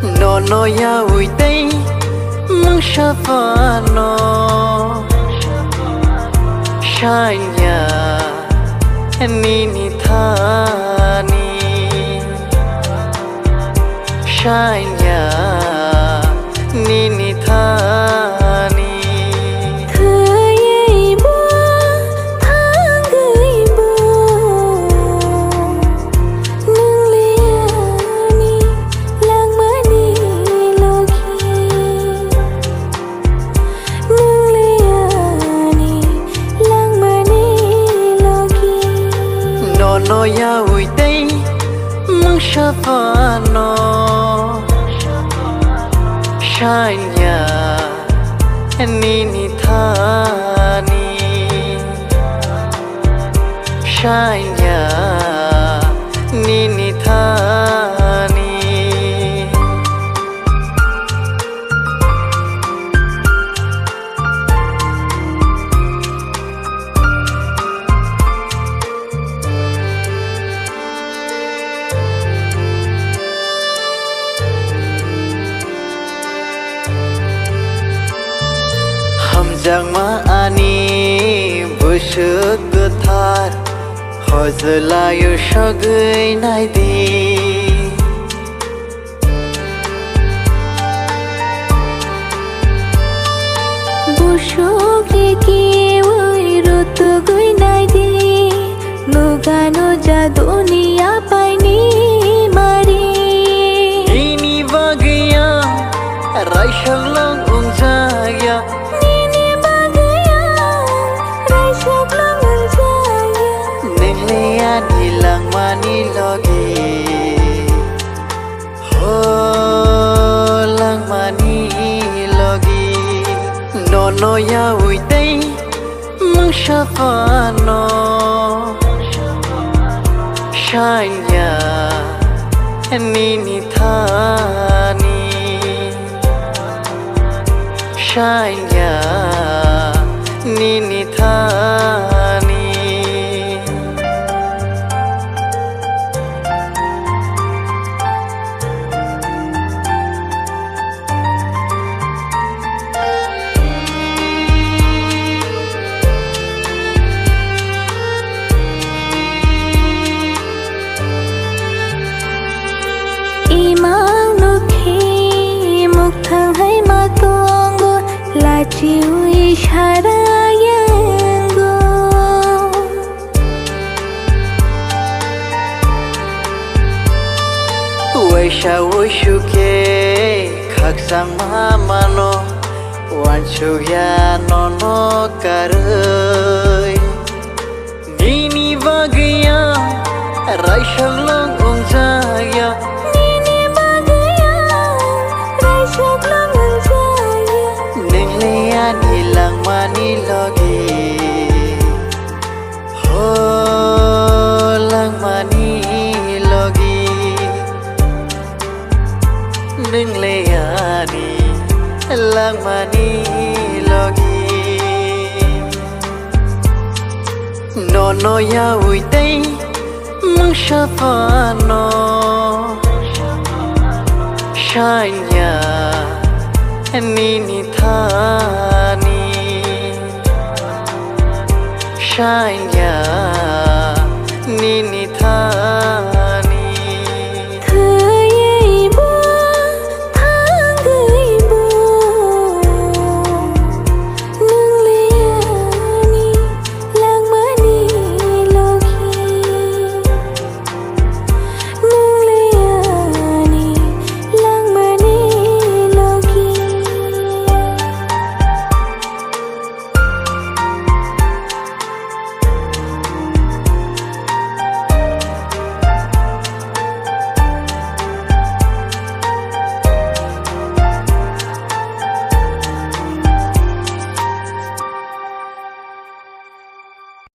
no no ya ui tây măng sa pha no shanya ni ni tha ni shanya ni ni tha ni no ya ui tây măng sa pha no shanya ni ni tha ni shanya ni ni tha ni Jang ma ani busuk gothar hozlayo shagai nai di busuk leki oi rot goi nai di nugano ja dunia paini mari ini bagaya rai shanglang unjaya nilang mani logi ho lang mani logi no no ya ui tây măng sa pha no shanya ni ni tha ni shanya ni ni tha ni imang no khi muk thang hai ma tongo la chiu ishara yango wai sha wai shu ke khak sang ma mano wan chu ya no no karai ni ni bagaya rai shang lang ong jaya nilang mani logi ho lang mani logi đừng lê ani lang mani logi no no ya ui tây măng sa pha no shanya ni ni tha ni shanya ni ni